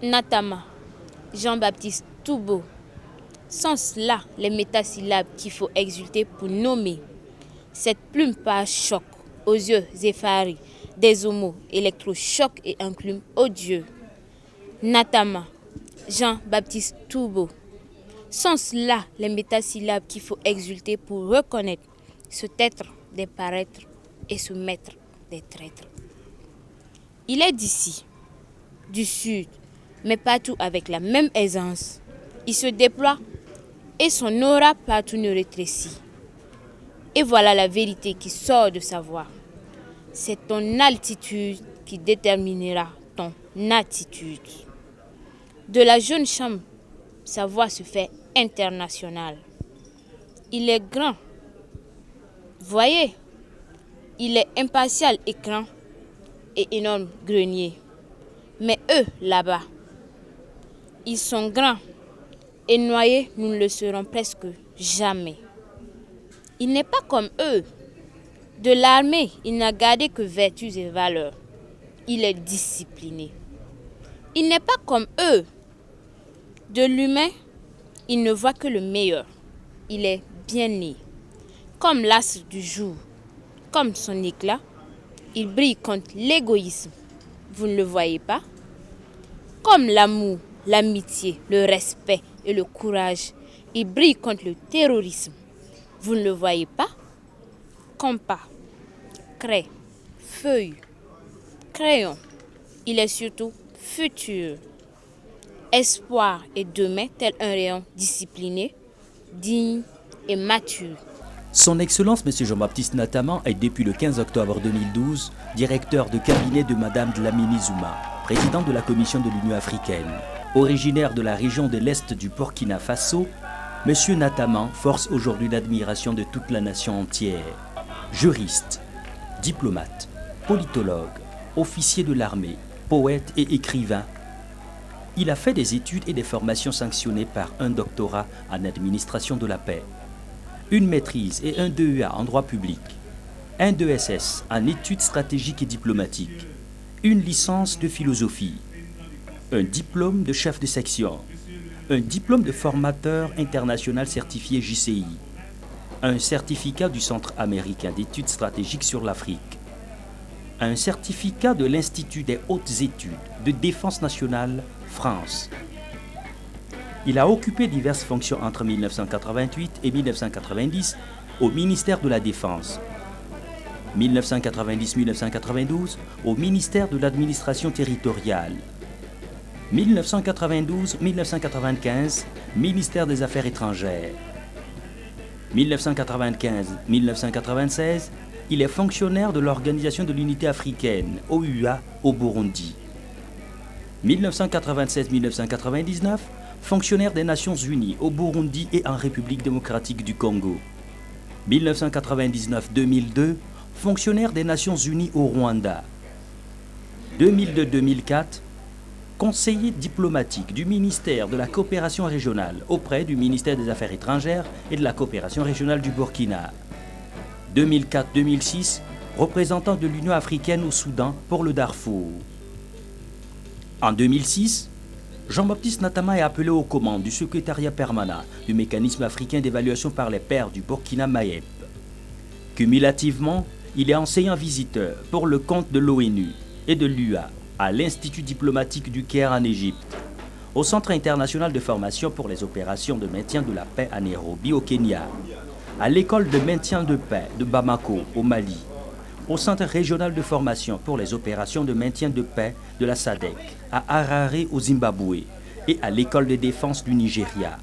Natama, Jean-Baptiste Toubeau. Sont là les métasyllabes qu'il faut exulter pour nommer. Cette plume par choc aux yeux effarés des homos électrochocs et enclume odieux. Natama, Jean-Baptiste Toubeau. Sont là les métasyllabes qu'il faut exulter pour reconnaître ce être des paraîtres et ce maître des traîtres. Il est d'ici, du sud, mais partout avec la même aisance. Il se déploie et son aura partout ne rétrécit. Et voilà la vérité qui sort de sa voix. C'est ton altitude qui déterminera ton attitude. De la jeune chambre, sa voix se fait internationale. Il est grand. Voyez, il est impartial écran et énorme grenier. Mais eux, là-bas, ils sont grands et noyés, nous ne le serons presque jamais. Il n'est pas comme eux. De l'armée, il n'a gardé que vertus et valeurs. Il est discipliné. Il n'est pas comme eux. De l'humain, il ne voit que le meilleur. Il est bien né. Comme l'astre du jour, comme son éclat, il brille contre l'égoïsme. Vous ne le voyez pas? Comme l'amour, l'amitié, le respect et le courage, il brille contre le terrorisme. Vous ne le voyez pas? Compas, craie, feuille, crayon, il est surtout futur. Espoir et demain tel un rayon discipliné, digne et mature. Son Excellence M. Jean-Baptiste Natama est depuis le 15 octobre 2012 directeur de cabinet de Madame Dlamini Zuma, présidente de la Commission de l'Union africaine. Originaire de la région de l'Est du Burkina Faso, M. Natama force aujourd'hui l'admiration de toute la nation entière. Juriste, diplomate, politologue, officier de l'armée, poète et écrivain, il a fait des études et des formations sanctionnées par un doctorat en administration de la paix, une maîtrise et un DEA en droit public, un DESS en études stratégiques et diplomatiques, une licence de philosophie, un diplôme de chef de section, un diplôme de formateur international certifié JCI, un certificat du Centre américain d'études stratégiques sur l'Afrique, un certificat de l'Institut des hautes études de défense nationale France. Il a occupé diverses fonctions entre 1988 et 1990 au ministère de la Défense, 1990-1992 au ministère de l'Administration territoriale, 1992-1995 ministère des Affaires étrangères, 1995-1996 il est fonctionnaire de l'Organisation de l'Unité africaine, OUA, au Burundi. 1996-1999 fonctionnaire des Nations Unies au Burundi et en République démocratique du Congo. 1999-2002, fonctionnaire des Nations Unies au Rwanda. 2002-2004, conseiller diplomatique du ministère de la coopération régionale auprès du ministère des Affaires étrangères et de la coopération régionale du Burkina. 2004-2006, représentant de l'Union africaine au Soudan pour le Darfour. En 2006, Jean-Baptiste Natama est appelé aux commandes du secrétariat permanent du mécanisme africain d'évaluation par les pairs du Burkina Mayep. Cumulativement, il est enseignant visiteur pour le compte de l'ONU et de l'UA à l'Institut diplomatique du Caire en Égypte, au Centre international de formation pour les opérations de maintien de la paix à Nairobi au Kenya, à l'école de maintien de paix de Bamako au Mali, au Centre régional de formation pour les opérations de maintien de paix de la SADC à Harare au Zimbabwe et à l'école de défense du Nigeria.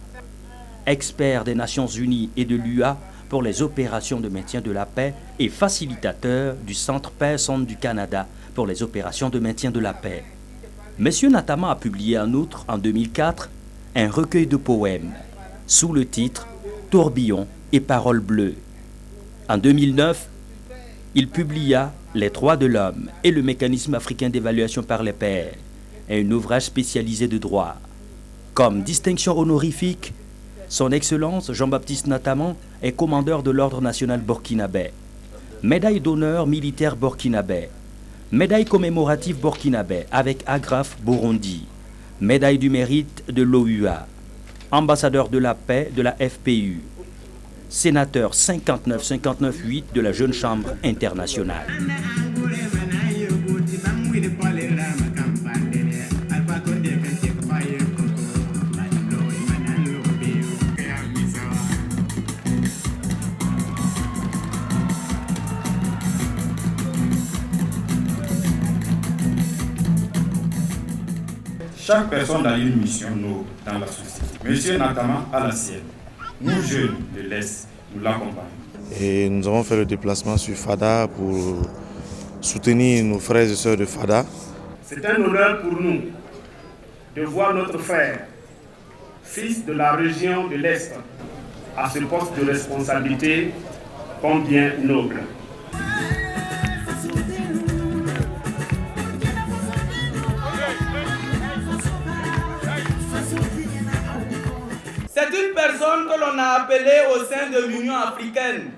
Expert des Nations Unies et de l'UA pour les opérations de maintien de la paix et facilitateur du Centre Paix-Sonde du Canada pour les opérations de maintien de la paix. M. Natama a publié en outre, en 2004, un recueil de poèmes sous le titre « Tourbillon et paroles bleues ». En 2009, il publia « Les droits de l'homme et le mécanisme africain d'évaluation par les pairs », un ouvrage spécialisé de droit. Comme distinction honorifique, son Excellence Jean-Baptiste Natama est commandeur de l'Ordre national burkinabé, médaille d'honneur militaire burkinabé, médaille commémorative burkinabé avec agrafe Burundi, médaille du mérite de l'OUA, ambassadeur de la paix de la FPU, sénateur 59-59-8 de la Jeune Chambre internationale. Chaque personne a une mission noble dans la société. Monsieur Natama a la sienne. Nous, jeunes de l'Est, nous l'accompagnons. Et nous avons fait le déplacement sur Fada pour soutenir nos frères et sœurs de Fada. C'est un honneur pour nous de voir notre frère, fils de la région de l'Est, à ce poste de responsabilité combien noble. C'est une personne que l'on a appelée au sein de l'Union africaine.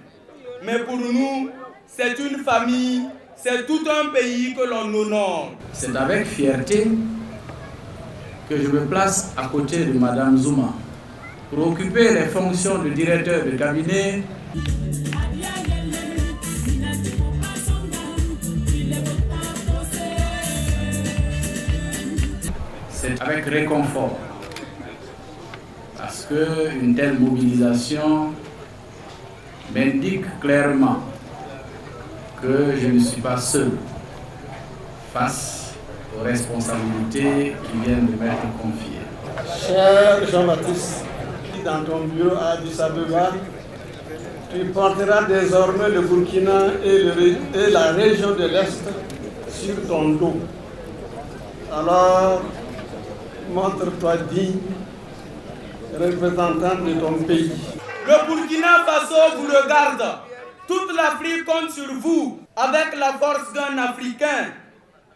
Mais pour nous, c'est une famille, c'est tout un pays que l'on honore. C'est avec fierté que je me place à côté de Madame Zuma pour occuper les fonctions de directeur de cabinet. C'est avec réconfort. Parce qu'une telle mobilisation m'indique clairement que je ne suis pas seul face aux responsabilités qui viennent de m'être confiées. Cher Jean-Baptiste, dans ton bureau à Addis Abeba, tu porteras désormais le Burkina et la région de l'Est sur ton dos. Alors, montre-toi digne, représentant de ton pays. Le Burkina Faso vous regarde. Toute l'Afrique compte sur vous. Avec la force d'un Africain,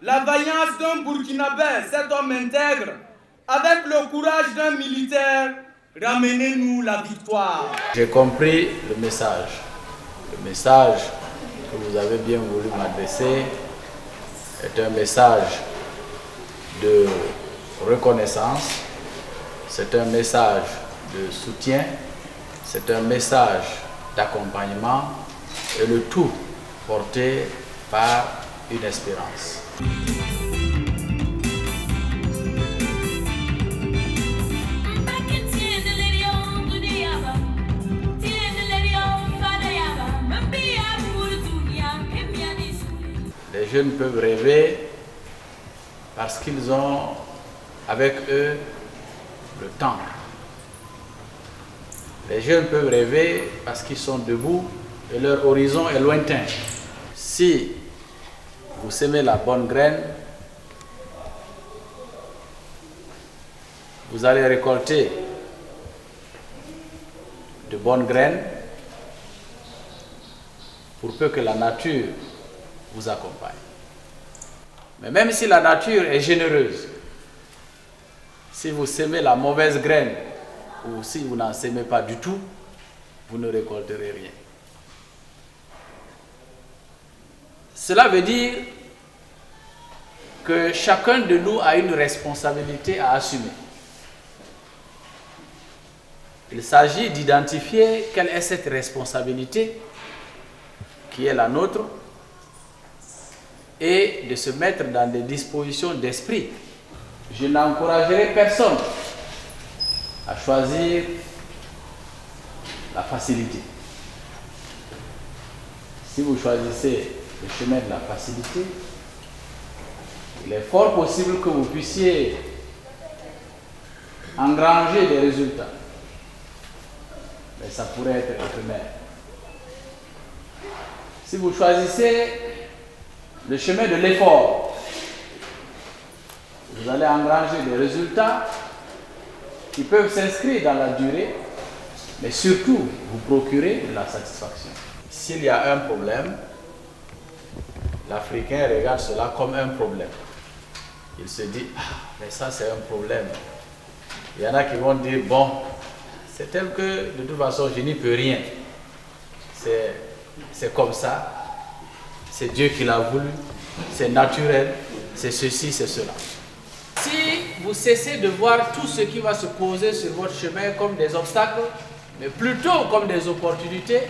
la vaillance d'un Burkinabé, cet homme intègre, avec le courage d'un militaire, ramenez-nous la victoire. J'ai compris le message. Le message que vous avez bien voulu m'adresser est un message de reconnaissance. C'est un message de soutien, c'est un message d'accompagnement et le tout porté par une espérance. Les jeunes peuvent rêver parce qu'ils ont avec eux le temps. Les jeunes peuvent rêver parce qu'ils sont debout et leur horizon est lointain. Si vous semez la bonne graine, vous allez récolter de bonnes graines pour peu que la nature vous accompagne. Mais même si la nature est généreuse, si vous semez la mauvaise graine ou si vous n'en semez pas du tout, vous ne récolterez rien. Cela veut dire que chacun de nous a une responsabilité à assumer. Il s'agit d'identifier quelle est cette responsabilité qui est la nôtre et de se mettre dans des dispositions d'esprit. Je n'encouragerai personne à choisir la facilité. Si vous choisissez le chemin de la facilité, il est fort possible que vous puissiez engranger des résultats. Mais ça pourrait être éphémère. Si vous choisissez le chemin de l'effort, vous allez engranger des résultats qui peuvent s'inscrire dans la durée, mais surtout vous procurer de la satisfaction. S'il y a un problème, l'Africain regarde cela comme un problème. Il se dit, ah, mais ça c'est un problème. Il y en a qui vont dire, bon, c'est tel que de toute façon je n'y peux rien. C'est comme ça, c'est Dieu qui l'a voulu, c'est naturel, c'est ceci, c'est cela. si vous cessez de voir tout ce qui va se poser sur votre chemin comme des obstacles, mais plutôt comme des opportunités,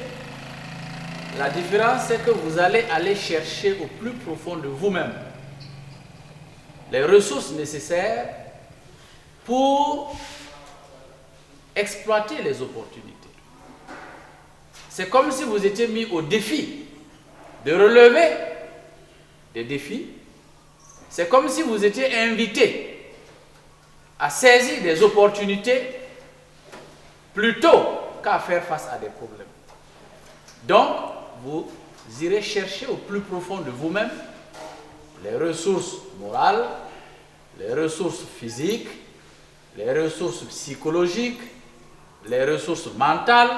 la différence c'est que vous allez aller chercher au plus profond de vous-même les ressources nécessaires pour exploiter les opportunités. C'est comme si vous étiez mis au défi de relever des défis. C'est comme si vous étiez invité à saisir des opportunités plutôt qu'à faire face à des problèmes. Donc, vous irez chercher au plus profond de vous-même les ressources morales, les ressources physiques, les ressources psychologiques, les ressources mentales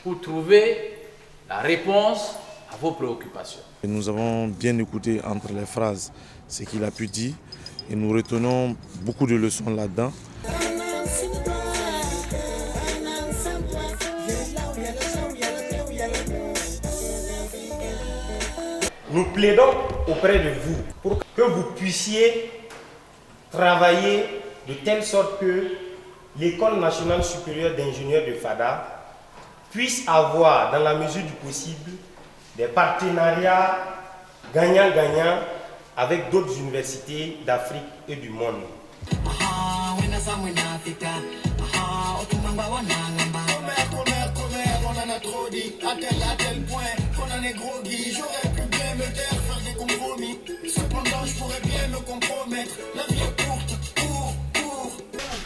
pour trouver la réponse à vos préoccupations. Et nous avons bien écouté entre les phrases ce qu'il a pu dire et nous retenons beaucoup de leçons là-dedans. Nous plaidons auprès de vous pour que vous puissiez travailler de telle sorte que l'École nationale supérieure d'ingénieurs de FADA puisse avoir, dans la mesure du possible, des partenariats gagnant-gagnant avec d'autres universités d'Afrique et du monde.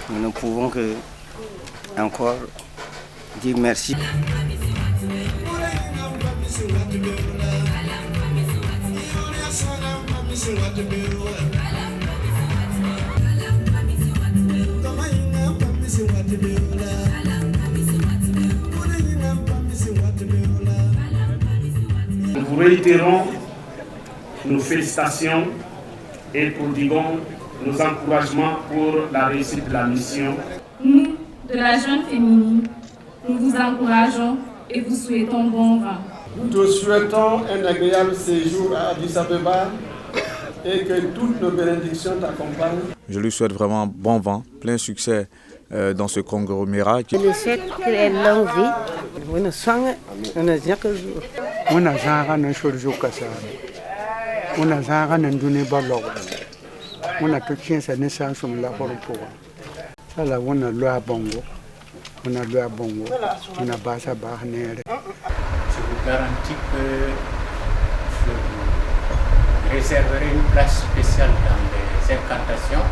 Nous ne pouvons que encore dire merci. Nous réitérons nos félicitations et prodiguons nos encouragements pour la réussite de la mission. Nous, de la Jeune Féminine, nous vous encourageons et vous souhaitons bon vent. Nous te souhaitons un agréable séjour à Addis Abeba et que toutes nos bénédictions t'accompagnent. Je lui souhaite vraiment bon vent, plein succès dans ce conglomérat. Je lui souhaite une longue vie. Je vous garantis que je vous réserverai une place spéciale dans les incantations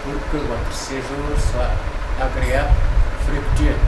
pour que votre séjour soit agréable, fructueux.